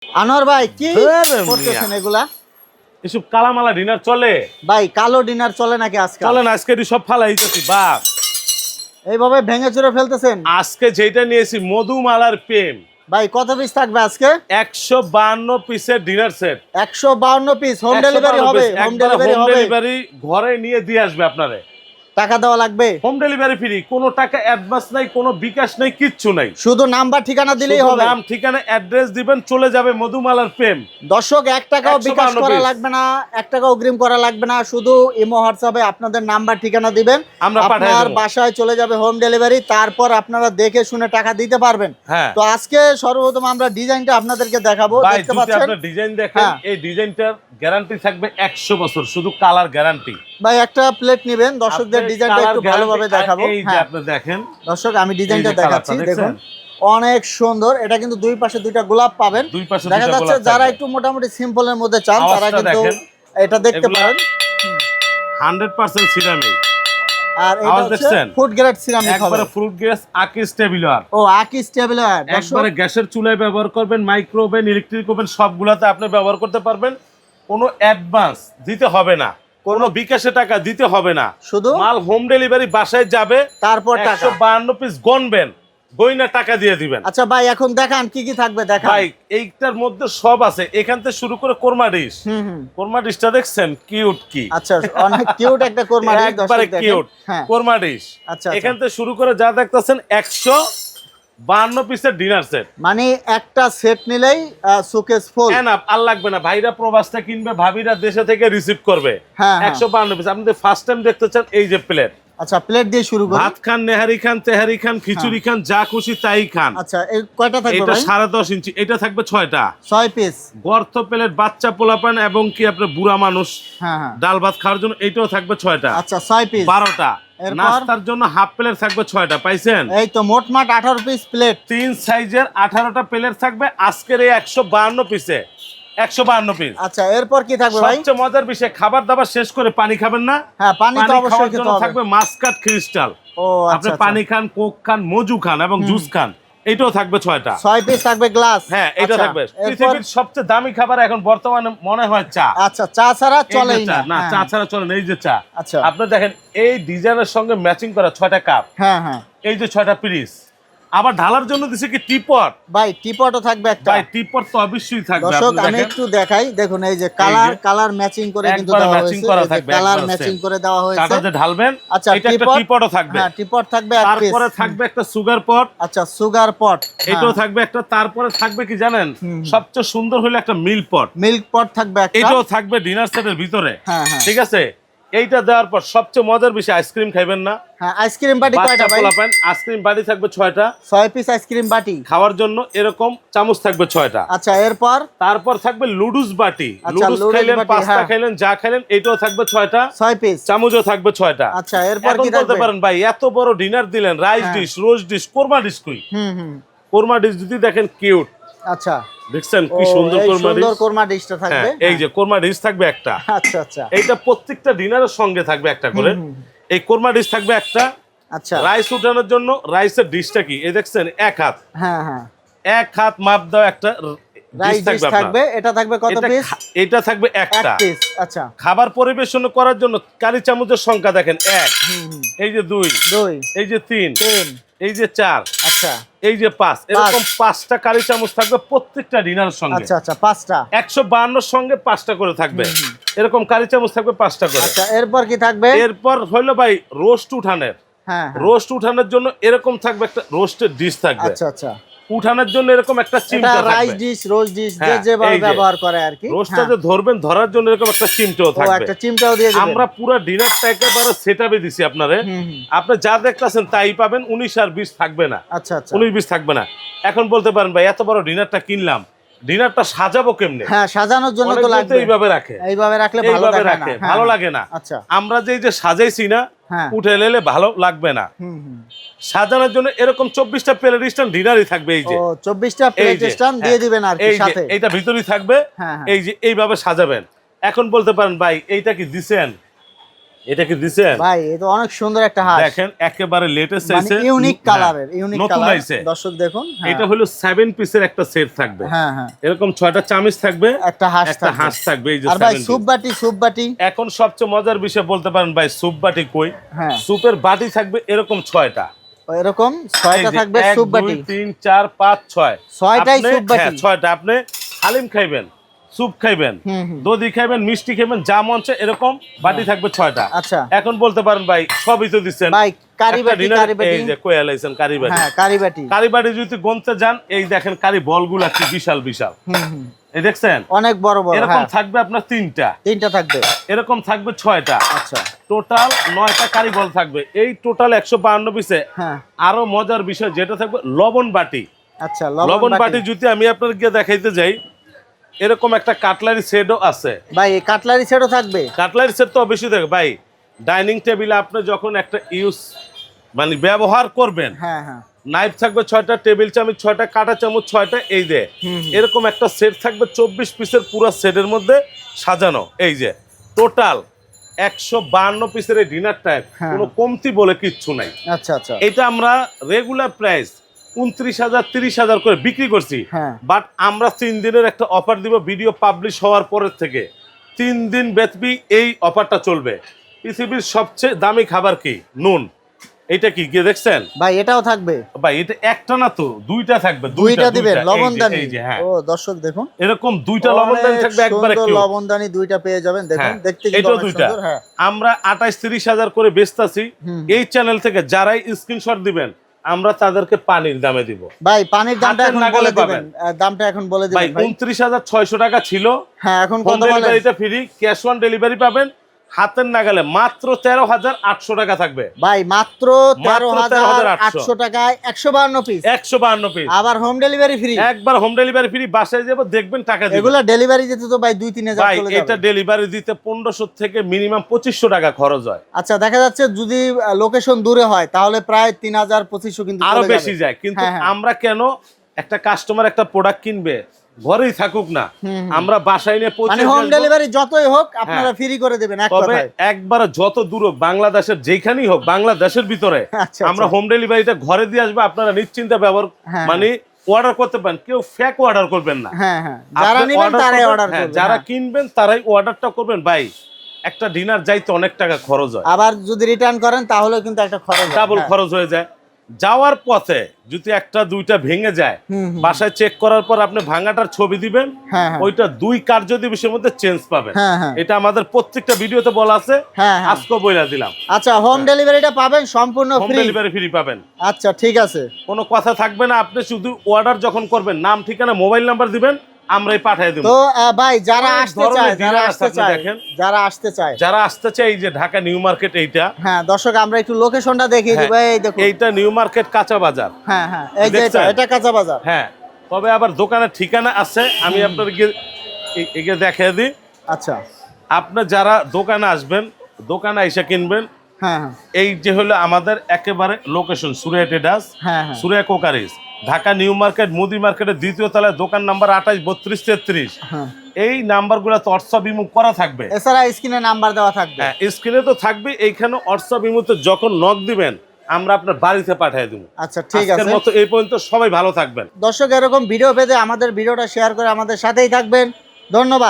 আনোয়ার ভাই কি করতেছেন এগুলা? এসব কালামালা ডিনার চলে ভাই কালো ডিনার চলে নাকি আজকে? চলে না, আজকে সব ফালাই দিতেছি বাপ। এইভাবে ভেঙে চুরে ফেলতেছেন? আজকে যেটা নিয়েছি মধুমালার প্রেম ভাই কত পিস থাকবে আজকে? 152 পিসের dinner set. 152 piece. Home delivery হবে? হোম ডেলিভারি ঘরে নিয়ে দিয়ে আসবে আপনারে। টাকা দেওয়া লাগবে? হোম ডেলিভারি ফ্রি, কোনো টাকা অ্যাডভান্স নাই, কোনো বিকাশ নাই, কিচ্ছু নাই। শুধু নাম্বার ঠিকানা দিলেই হবে? নাম ঠিকানা অ্যাড্রেস দিবেন, চলে যাবে মধুমালার প্রেম। দর্শক 1 টাকাও বিকাশ করা লাগবে না, 1 টাকা অগ্রিম করা লাগবে না, শুধু ইমো হোয়াটসঅ্যাপে আপনাদের নাম্বার ঠিকানা দিবেন, আমরা পাঠিয়ে আপনার দেব। বাসায় চলে যাবে হোম ডেলিভারি, তারপর আপনারা দেখে শুনে টাকা দিতে পারবেন। হ্যাঁ। তো আজকে সর্বপ্রথম আমরা ডিজাইনটা আপনাদেরকে দেখাবো। দেখতে পাচ্ছেন আপনারা ডিজাইন দেখেন, এই ডিজাইনটার গ্যারান্টি থাকবে 100 বছর, শুধু কালার গ্যারান্টি। ভাই একটা প্লেট নেবেন, দর্শকদের ডিজাইনটা একটু ভালোভাবে দেখাবো। এই যে আপনি দেখেন দর্শক, আমি ডিজাইনটা দেখাচ্ছি, দেখুন অনেক সুন্দর। এটা কিন্তু দুই পাশে দুইটা গোলাপ পাবেন। দেখা যাচ্ছে যারা একটু মোটামুটি সিম্পলের মধ্যে চান তারা কিন্তু এটা দেখতে পারেন। 100% সিরামিক। আর এটা হচ্ছে ফুড গ্রেড সিরামিক হবে। একবারে ফুড গ্রেড আকি স্টেবিলার। ও আকি স্টেবিলার। একবারে গ্যাসের চুলায় ব্যবহার করবেন, মাইক্রো ওভেন, ইলেকট্রিক ওভেন সবগুলাতে আপনি ব্যবহার করতে পারবেন। কোনো অ্যাডভান্স দিতে হবে না, কোনো বিকাশে টাকা দিতে হবে না, শুধু মাল হোম ডেলিভারি বাসায় যাবে, তারপর 152 পিস গণবেন, গইনা টাকা দিয়ে দিবেন। আচ্ছা ভাই এখন দেখান কি কি থাকবে দেখান। ভাই এইটার মধ্যে সব আছে, এখান থেকে শুরু করে কোরমা ডিশ। কোরমা ডিশটা দেখছেন কিউট কি? আচ্ছা অনেক কিউট একটা কোরমা ডিশ, একবারে কিউট কোরমা ডিশ। আচ্ছা এখান থেকে শুরু করে যা দেখতেছেন 152 পিসের ডিনার সেট। মানে একটা সেট নিলেই শোকেস ফুল এনাফ, আর লাগবে না। ভাইরা প্রবাসটা কিনবে, ভাবিরা দেশে থেকে রিসিভ করবে। 152 পিস। আপনি ফার্স্ট টাইম দেখতে চান, এই যে প্লেট। আচ্ছা প্লেট দিয়ে শুরু করুন। ভাত খান, নেহারি খান, তেহারি খান, খিচুড়ি খান, যা খুশি তাই খান। আচ্ছা এই কয়টা থাকবে এটা ভাই? 10.5 ইঞ্চি। এটা থাকবে 6টা, 6 পিস। গর্ত প্লেট, বাচ্চা পোলাপান এবং কি আপনার বুড়া মানুষ ডাল ভাত খাওয়ার জন্য এইটাও থাকবে 6টা। আচ্ছা 6 পিস। 12টা। নাস্তার জন্য হাফ প্লেট থাকবে 6টা। পাইছেন? এই তো মোটমাট 18 পিস প্লেট। 3 সাইজের 18টা প্লেট থাকবে আজকের এই 152 পিসে। 152 পিস। আচ্ছা এরপর কি থাকবে ভাই? সবচেয়ে মজার বিষয়, খাবার দাবার শেষ করে পানি খাবেন না? হ্যাঁ পানি তো অবশ্যই খেতে হবে। থাকবে মাস্কাট ক্রিস্টাল। ও আচ্ছা। আপনি পানি খান, কোক খান, মজু খান এবং জুস খান, এটাও থাকবে 6টা। 6 পিস থাকবে গ্লাস। হ্যাঁ এটা থাকবে। পৃথিবীর সবচেয়ে দামি খাবার এখন বর্তমানে মনে হয় চা। আচ্ছা চা ছাড়া চলেই না। না, চা ছাড়া চলে না। এই যে চা। আচ্ছা আপনি দেখেন এই ডিজাইনের সঙ্গে ম্যাচিং করা 6টা কাপ। হ্যাঁ হ্যাঁ। এই যে 6টা পিস। আবার ঢালার জন্য দিছে কি টিপট। ভাই টিপটও থাকবে একটা। ভাই টিপট তো অবশ্যই থাকবে। দর্শক আমি একটু দেখাই, দেখুন এই যে কালার ম্যাচিং করে কিন্তু দেওয়া হয়েছে। কালার ম্যাচিং করে দেওয়া হয়েছে। কাটাতে ঢালবেন। আচ্ছা এটা একটা টিপটও থাকবে। হ্যাঁ টিপট থাকবে এক পিস। তারপরে থাকবে একটা সুগার পট। আচ্ছা সুগার পট এটাও থাকবে একটা। তারপরে থাকবে কি জানেন, সবচেয়ে সুন্দর হলো একটা মিল্ক পট। মিল্ক পট থাকবে একটা। এটাও থাকবে ডিনার সেটের ভিতরে। হ্যাঁ হ্যাঁ ঠিক আছে। এইটা দেওয়ার পর সবচেয়ে মজার বিষয়, আইসক্রিম খাইবেন না? হ্যাঁ আইসক্রিম বাটি কয়টা ভাই? আইসক্রিম বাটি থাকবে 6টা। 6 পিস আইসক্রিম বাটি। খাওয়ার জন্য এরকম চামচ থাকবে 6টা। আচ্ছা তারপর থাকবে লুডুস বাটি। লুডুস খাইলেন, পাস্তা খাইলেন, যা খাইলেন, এটাও থাকবে 6টা। 6 পিস। চামচও থাকবে 6টা। আচ্ছা এরপর কি বলতে পারেন ভাই এত বড় ডিনার দিলেন, রাইস ডিশ, রোজ ডিশ, কোরমা ডিশ কই? কোরমা ডিশ যদি দেখেন কিউট। আচ্ছা দেখছেন কি সুন্দর কোরমা ডিশটা থাকবে। এই যে কোরমা ডিশ থাকবে একটা। আচ্ছা আচ্ছা এইটা প্রত্যেকটা ডিনারের সঙ্গে থাকবে একটা করে। এই কোরমা ডিশ থাকবে একটা। আচ্ছা রাইস উঠানোর জন্য রাইসের ডিশটা কি এই দেখছেন, এক হাত। হ্যাঁ হ্যাঁ এক হাত মাপ দাও একটা রাইস ডিশ থাকবে। এটা থাকবে কত পিস? এটা থাকবে একটা পিস। আচ্ছা খাবার পরিবেশন করার জন্য কারি চামচের সংখ্যা দেখেন 1, এই যে 2, এই যে 3, এই যে 4, আচ্ছা এই যে 5, এরকম 5টা কারি চামচ থাকবে প্রত্যেকটা ডিনারের সঙ্গে। আচ্ছা আচ্ছা 5টা। 152 সঙ্গে 5টা করে থাকবে। এরকম কারি চামচ থাকবে 5টা করে। আচ্ছা এরপর কি থাকবে? এরপর হলো ভাই রোস্ট উঠানের। হ্যাঁ রোস্ট উঠানোর জন্য এরকম থাকবে একটা রোস্টের ডিশ থাকবে। আচ্ছা আচ্ছা উঠানোর জন্য এরকম একটা চিমটা থাকবে। রাইস ডিশ, রোস্ট ডিশ যে যেভাবে ব্যবহার করে আর কি। রোস্টটা যে ধরবেন, ধরার জন্য এরকম একটা চিমটাও থাকবে। একটা চিমটাও দিয়ে দিবেন। আমরা পুরো ডিনারটা একেবারে সেটআপে দিছি আপনারে। আপনি যা দেখতাছেন তাই পাবেন, 19 আর 20 থাকবে না। আচ্ছা আচ্ছা 19-20 থাকবে না। এখন বলতে পারেন ভাই এত বড় ডিনারটা কিনলাম, ডিনারটা সাজাবো কেমনে? হ্যাঁ সাজানোর জন্য তো লাগবে। এইভাবে রাখে, এইভাবে রাখলে ভালো দেখায় না, ভালো লাগে না। আচ্ছা আমরা যে সাজাইছি না, উঠে এলে ভালো লাগবে না। সাজানোর জন্য এরকম 24টা প্লেট স্ট্যান্ড ডিনারই থাকবে। এই যে 24টা প্লেট স্ট্যান্ড দিয়ে দিবেন আর কি সাথে। এইটা ভিতরেই থাকবে। এই যে এইভাবে সাজাবেন। এখন বলতে পারেন ভাই এইটা কি দিছেন? এটা কি দিছেন ভাই? এটা অনেক সুন্দর একটা হাঁস, দেখেন একেবারে লেটেস্ট মানে ইউনিক কালারের, ইউনিক কালার। দর্শক দেখুন, এটা হলো 7 পিসের একটা সেট থাকবে। হ্যাঁ হ্যাঁ, এরকম 6টা চামচ থাকবে, একটা হাঁস থাকবে। এই যে আর ভাই স্যুপ বাটি এখন সবচেয়ে মজার বিষয় বলতে পারেন ভাই, স্যুপ বাটি কই? হ্যাঁ, স্যুপের বাটি থাকবে এরকম 6টা, এরকম 6টা থাকবে স্যুপ বাটি। 1 2 3 4 5 6 6টাই স্যুপ বাটি। 6টা আপনি হালিম খাইবেন, স্যুপ খাইবেন, দধি খাইবেন, মিষ্টি খাইবেন, যা মন চায় এরকম বাটি থাকবে 6টা। আচ্ছা, এখন বলতে পারেন ভাই সবই তো দিচ্ছেন ভাই, কারি বাটি। এই যে কই আলাইছেন কারি বাটি। হ্যাঁ, কারি বাটি যদি গুনতে যান, এই দেখেন কারি বলগুলা কি বিশাল বিশাল, এই দেখছেন অনেক বড় বড়। এরকম থাকবে আপনার 3টা থাকবে, এরকম থাকবে 6টা। আচ্ছা, টোটাল 9টা কারি বল থাকবে। এই টোটাল 152 পিসে হ্যাঁ। আরো মজার বিষয় যেটা থাকবে লবণ বাটি। আচ্ছা, লবণ বাটি যদি আমি আপনার গিয়ে দেখাইতে যাই, এরকম একটা কাটলারি সেটও আছে ভাই। এই কাটলারি সেটও থাকবে? কাটলারি সেট তো অবশ্যই থাকবে ভাই। ডাইনিং টেবিলে আপনি যখন একটা মানে ব্যবহার করবেন, হ্যাঁ হ্যাঁ, নাইফ থাকবে 6টা, টেবিল চামচ 6টা, কাঁটা চামচ 6টা, এই যে এরকম একটা সেট থাকবে 24 পিসের পুরো সেটের মধ্যে সাজানো। এই যে টোটাল 152 পিসের এই ডিনার টাইপ, কোনো কমতি বলে কিচ্ছু নাই। আচ্ছা আচ্ছা, এটা আমরা রেগুলার প্রাইস 29,000 30,000 করে বিক্রি করছি, বাট আমরা 3 দিনের একটা অফার দিব। ভিডিও পাবলিশ হওয়ার পরের থেকে 3 দিন ব্যাপী এই অফারটা চলবে। পৃথিবীর সবচেয়ে দামি খাবার কি? নুন। এটা কি গিয়ে দেখছেন ভাই? এটাও থাকবে ভাই। এটা একটা না তো, 2টা থাকবে। 2টা দিবেন লবণদানি? এই যে হ্যাঁ, ও দর্শক দেখুন, এরকম 2টা লবণদানি থাকবে একবারে। সুন্দর লবণদানি 2টা পেয়ে যাবেন। দেখুন, দেখতে কিন্তু অনেক সুন্দর। হ্যাঁ, আমরা 28-30,000 করে বেচতাছি। এই চ্যানেল থেকে যারাই স্ক্রিনশট দিবেন, আমরা তাদেরকে পানির দামে দিব। ভাই পানির দামটা এখন বলে দিবেন, দামটা এখন বলে দিবেন ভাই। 29,600 টাকা ছিল, হ্যাঁ, এখন কত বলেন? ডেলিভারিটা ফ্রি, ক্যাশ অন ডেলিভারি পাবেন। হাতের নাগালে মাত্র 13,800 টাকা থাকবে ভাই, মাত্র 13,800 টাকায় 152 পিস। 152 পিস, আবার হোম ডেলিভারি ফ্রি। একবার হোম ডেলিভারি ফ্রি, বাসায় যাব দেখবেন টাকা দিবেন। এগুলা ডেলিভারি দিতে তো ভাই 2-3 হাজার চলে যাবে। এটা ডেলিভারি দিতে 1500 থেকে মিনিমাম 2500 টাকা খরচ হয়। আচ্ছা, দেখা যাচ্ছে যদি লোকেশন দূরে হয় তাহলে প্রায় 3000-2500 কিন্তু আরো বেশি যায়। কিন্তু আমরা কেন, একটা কাস্টমার একটা প্রোডাক্ট কিনবে, ঘরেই থাকুক না, আমরা বাসায় নিয়ে পৌঁছে, মানে হোম ডেলিভারি যতই হোক আপনারা ফ্রি করে দিবেন এক কথায়। একবার যত দূর হোক, বাংলাদেশের যেখানেই হোক, বাংলাদেশের ভিতরে আমরা হোম ডেলিভারিটা ঘরে দিয়ে আসবো। আপনারা নিশ্চিন্তে ব্যবহার মানে অর্ডার করতে পারেন। কেউ ফেক অর্ডার করবেন না। যারা নেবেন তারাই অর্ডার করবেন, যারা কিনবেন তারাই অর্ডারটা করবেন। ভাই একটা ডিনার যাইতে অনেক টাকা খরচ হয়, আবার যদি রিটার্ন করেন তাহলে কিন্তু একটা খরচ, ডাবল খরচ হয়ে যায়। যাওয়ার পথে যদি একটা 2টা ভেঙে যায়, বাসায় চেক করার পর আপনি ভাঙাটার ছবি দিবেন, ওইটা 2 কার্য দিবসের মধ্যে চেঞ্জ পাবেন। এটা আমাদের প্রত্যেকটা ভিডিওতে বলা আছে, আজকে বইলা দিলাম। আচ্ছা, হোম ডেলিভারিটা পাবেন সম্পূর্ণ ফ্রি? হোম ডেলিভারি ফ্রি পাবেন। আচ্ছা, ঠিক আছে, কোনো কথা থাকবে না। আপনি শুধু অর্ডার যখন করবেন, নাম ঠিকানা মোবাইল নাম্বার দিবেন, আমরাই পাঠিয়ে দেব। তো ভাই যারা আসতে চায়, যারা আসতে চায়, এই যে ঢাকা নিউ মার্কেট, এইটা হ্যাঁ দর্শক আমরা একটু লোকেশনটা দেখিয়ে দিব। এই দেখুন, এইটা নিউ মার্কেট কাঁচা বাজার। হ্যাঁ হ্যাঁ, এই যে এটা কাঁচা বাজার। হ্যাঁ, তবে আবার দোকানের ঠিকানা আছে, আমি আপনাদেরকে এগিয়ে দেখিয়ে দিই। আচ্ছা, আপনি যারা দোকানে আসবেন, দোকানে এসে কিনবেন, হ্যাঁ, এই যে হলো আমাদের একেবারে location, Suriya traders, Suriya crockeries, Dhaka new market মুদি মার্কেটের 2য় তলায়, দোকান নাম্বার 28 32 33। এই নাম্বারগুলো তো হোয়াটসঅ্যাপ ইমো করা থাকবে, এছাড়া স্ক্রিনে নাম্বার দেওয়া থাকবে। হ্যাঁ, স্ক্রিনে তো থাকবে। এইখানে হোয়াটসঅ্যাপ ইমোতে যখন নক দিবেন, আমরা আপনার বাড়িতে পাঠিয়ে দেব। আচ্ছা, ঠিক আছে। মতো এই পর্যন্ত, সবাই ভালো থাকবেন। দর্শক এরকম ভিডিও পেতে আমাদের ভিডিওটা শেয়ার করে আমাদের সাথেই থাকবেন। ধন্যবাদ।